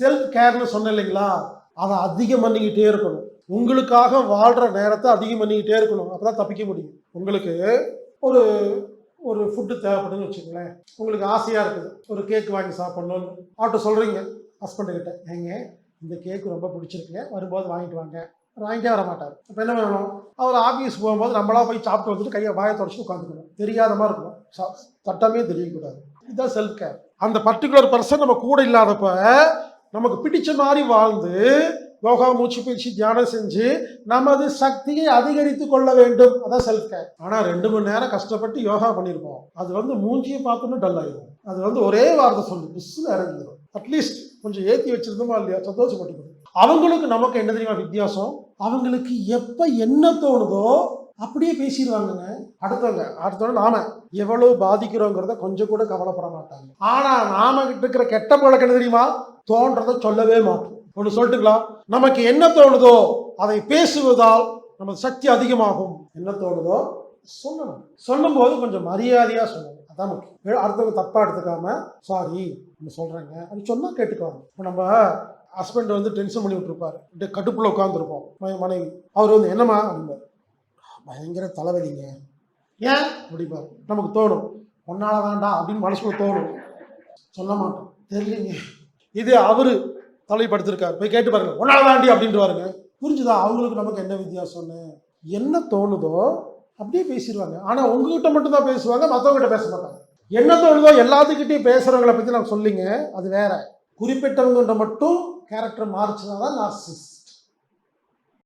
Self கேர்னு சொன்ன இல்லைங்களா, அதை அதிகம் பண்ணிக்கிட்டே இருக்கணும். உங்களுக்காக வாழ்கிற நேரத்தை அதிகம் பண்ணிக்கிட்டே இருக்கணும். அப்போ தான் தப்பிக்க முடியும். உங்களுக்கு ஒரு ஒரு ஃபுட்டு தேவைப்படுதுன்னு வச்சுக்கோங்களேன். உங்களுக்கு ஆசையாக இருக்குது, ஒரு கேக் வாங்கி சாப்பிட்ணுன்னு அவர்கிட்ட சொல்கிறீங்க ஹஸ்பண்டுக்கிட்ட, ஏங்க இந்த கேக்கு ரொம்ப பிடிச்சிருக்குங்க, வரும்போது வாங்கிட்டு வாங்க. வாங்கிட்டே வர மாட்டார். இப்போ என்ன பண்ணணும்? அவர் ஆஃபீஸ் போகும்போது நம்மளா போய் சாப்பிட்டு வந்துட்டு கையை வாயை தொடச்சி உட்காந்துக்கணும். தெரியாத மாதிரி இருக்கணும், சட்டமே தெரியக்கூடாது. இதுதான் செல்ஃப் கேர். அந்த பர்டிகுலர் பர்சன் நம்ம கூட இல்லாதப்ப நமக்கு பிடிச்ச மாதிரி வாழ்ந்து யோகா, மூச்சு பயிற்சி, தியானம் செஞ்சு நமது சக்தியை அதிகரித்து கொள்ள வேண்டும். அதான் செல்ஃப் கேர். ஆனால் 2 மணி நேரம் கஷ்டப்பட்டு யோகா பண்ணியிருப்போம், அது மூஞ்சியை பார்த்தோன்னு டல் ஆகிடும். அது ஒரே வார்த்தை சொல்லி பிஸ்ஸில் இறங்கிடும். அட்லீஸ்ட் கொஞ்சம் ஏற்றி வச்சிருந்தோமா இல்லையா, சந்தோஷப்பட்டுக்கணும். அவங்களுக்கு நமக்கு என்ன தெரியுமா வித்தியாசம்? அவங்களுக்கு எப்போ என்ன தோணுதோ அப்படியே பேசிடுவாங்கங்க. அடுத்தவங்க நாம எவ்வளவு பாதிக்கிறோங்கிறத கொஞ்சம் கூட கவலைப்பட மாட்டாங்க. ஆனா நாம கிட்ட இருக்கிற கெட்ட பழக்கம் என்ன தெரியுமா? தோன்றதை சொல்லவே மாட்டோம். ஒன்று சொல்லிட்டுங்களா, நமக்கு என்ன தோணுதோ அதை பேசுவதால் நமக்கு சக்தி அதிகமாகும். என்ன தோணுதோ சொல்லணும். சொல்லும் போது கொஞ்சம் மரியாதையா சொல்லணும். அதான் முக்கியம். அடுத்தவங்க தப்பா எடுத்துக்காம சாரி சொல்றேங்க அது சொன்னா கேட்டுக்குவாங்க. இப்போ நம்ம ஹஸ்பண்ட் டென்ஷன் பண்ணி விட்டுருப்பாரு, கடுப்புல உட்காந்துருப்போம். மனைவி அவர் என்னம்மா அப்படின்பாரு, பயங்கர தலைவலிங்க, ஏன் அப்படிப்பாரு. நமக்கு தோணும் ஒன்னால வேண்டாம் அப்படின்னு மனசுக்குள்ள தோணும், சொல்ல மாட்டோம். தெரியலீங்க, இது அவரு தலைப்படுத்திருக்காரு, போய் கேட்டு பாருங்க, ஒன்னால தாண்டி அப்படின்ட்டு பாருங்க. புரிஞ்சுதா? அவங்களுக்கு நமக்கு என்ன வித்தியாசம்னு? என்ன தோணுதோ அப்படியே பேசிடுவாங்க. ஆனா உங்ககிட்ட மட்டும் தான் பேசுவாங்க, மற்றவங்க கிட்ட பேச மாட்டாங்க. என்ன தோணுதோ எல்லாத்துக்கிட்டையும் பேசுறவங்களை பத்தி நான் சொல்லிங்க, அது வேற. குறிப்பிட்டவங்கிட்ட மட்டும் கேரக்டர் மாறிச்சுதான் நார்சிசிஸ்ட்.